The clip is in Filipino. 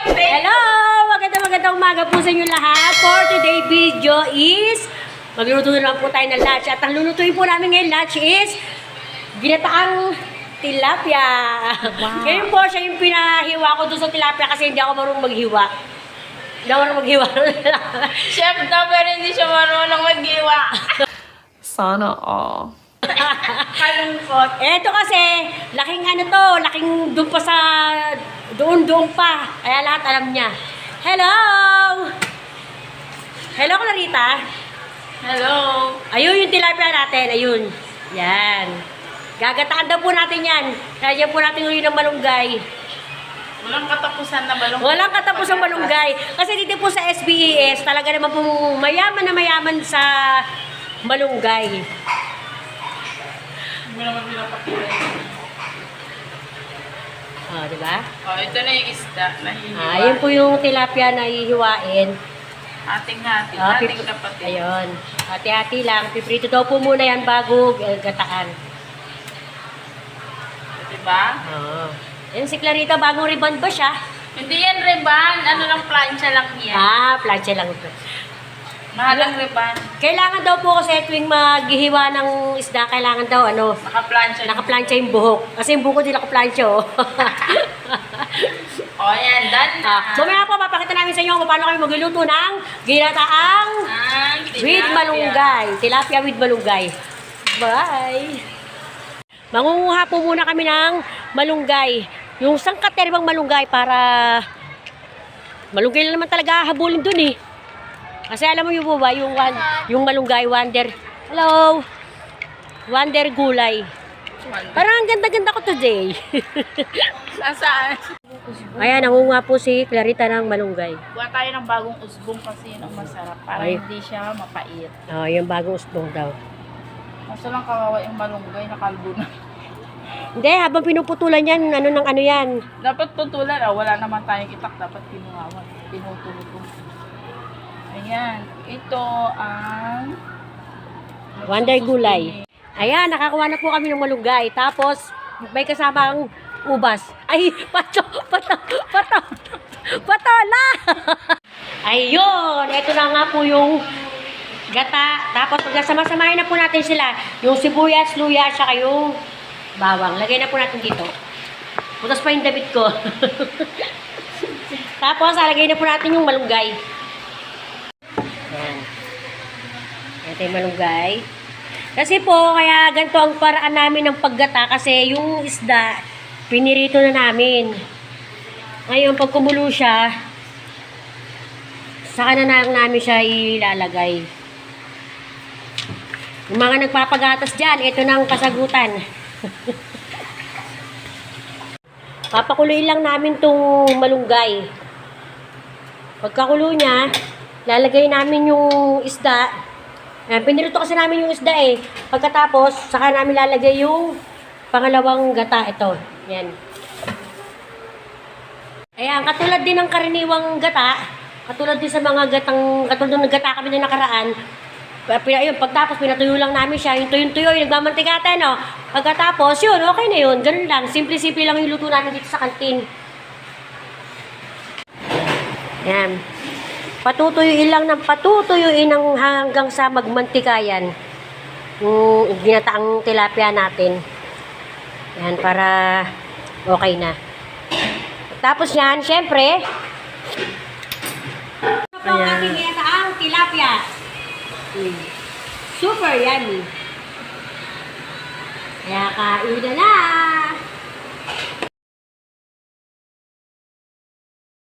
Hello! Magandang umaga po sa inyo lahat. For today video is magluluto na lang po tayo ng lunch. At ang lulutuin po namin ngayon lunch is ginataang tilapia. Wow. Ngayon po siya yung pinahiwa ko doon sa tilapia kasi hindi ako marunong maghiwa. Hindi ako marunong maghiwa. Chef daw pero hindi siya marunong maghiwa. Sana all. Kalungkot. Eto kasi, laking ano to, laking doon pa sa, doon pa. Kaya lahat alam niya. Hello! Hello, Clarita. Hello. Ayun yung tilapia natin, ayun. Yan. Gagataan daw po natin yan. Kaya po natin uli ng malunggay. Walang katapusan na malunggay. Walang katapusang malunggay. Kasi dito po sa SBES, talaga naman po mayaman na mayaman sa malunggay. Hindi mo naman pinapakita. Oh, di ba? Oh, ito na yung isda na hihiwa. Ayun po yung tilapia na hihiwain. Ating-hati. Ah, Ating kapatid. Ayun. Hati-hati lang. Piprito daw po muna yan bago gataan. Diba? Oo. Yan si Clarita, bagong ribbon ba siya? Hindi yan riban. Ano lang, plancha lang yan. Plancha lang ito. Mahalang riban. Kailangan daw po kasi tuwing maghihiwa ng isda, kailangan daw nakaplansya yung buhok. Kasi yung buhok din nakaplansya, oh. Oh, yan. Done na. Mamaya po, papakita namin sa inyo kung paano kami magluluto ng ginataang with malunggay. Tilapia with malunggay. Bye! Mangunguha po muna kami ng malunggay. Yung sangkaterbang malunggay para malunggay lang naman talaga habulin dun eh. Kasi alam mo yung ba, yung malunggay wonder. Hello! Wonder gulay. Parang ang ganda-ganda ko today. Saan? Ayan, nangunguha po si Clarita ng malunggay. Buha tayo ng bagong usbong kasi yun ang masarap. Para Ay. hindi siya mapait. Oh, yung bagong usbong daw. Kaso lang kawawa yung malunggay, nakalbo na. Hindi, habang pinuputulan yan, ano ng ano yan. Dapat tutulan. Wala naman tayong itak. Dapat pinuhawan. Pinutulog. Ayan. Ito ang Wonder gulay. Ayan, nakakuha na po kami ng malunggay. Tapos, may kasamang ubas. Ay, patola! Ayun, ito na nga po yung gata. Tapos, pagkasama-samahin na po natin sila. Yung sibuyas, luya, saka yung bawang. Lagay na po natin dito. Putas pa yung damit ko. Tapos, lagay na po natin yung malunggay. Ayan. Ito yung malunggay. Kasi po, kaya ganito ang paraan namin ng paggata kasi yung isda, pinirito na namin. Ngayon, pag kumulo siya, saka na lang namin siya ilalagay. Yung mga nagpapagatas dyan, ito na ang kasagutan. Papakuloyin lang namin tong malunggay. Pagkakulo niya, lalagay namin yung isda. Pinirito kasi namin yung isda eh. Pagkatapos, saka namin lalagay yung pangalawang gata. Ito. Yan. Ayan, katulad din ng karaniwang gata. Katulad din sa mga gatang, katulad ng gata kami na nakaraan. Ayun, pagtapos, pinatuyo lang namin siya. Yung tuyo-tuyo, yung nagmamantigata, no? Pagkatapos, yun, okay na yun. Ganun lang. Simple-simple lang yung luto natin dito sa kantin. Ayan. Patutuyuin lang ng patutuyuin hanggang sa magmantika yan. Yung ginataang tilapia natin. Yan, para okay na. Tapos yan, syempre, ito ang ating ginataang tilapia. Super yummy. Kaya kain na na!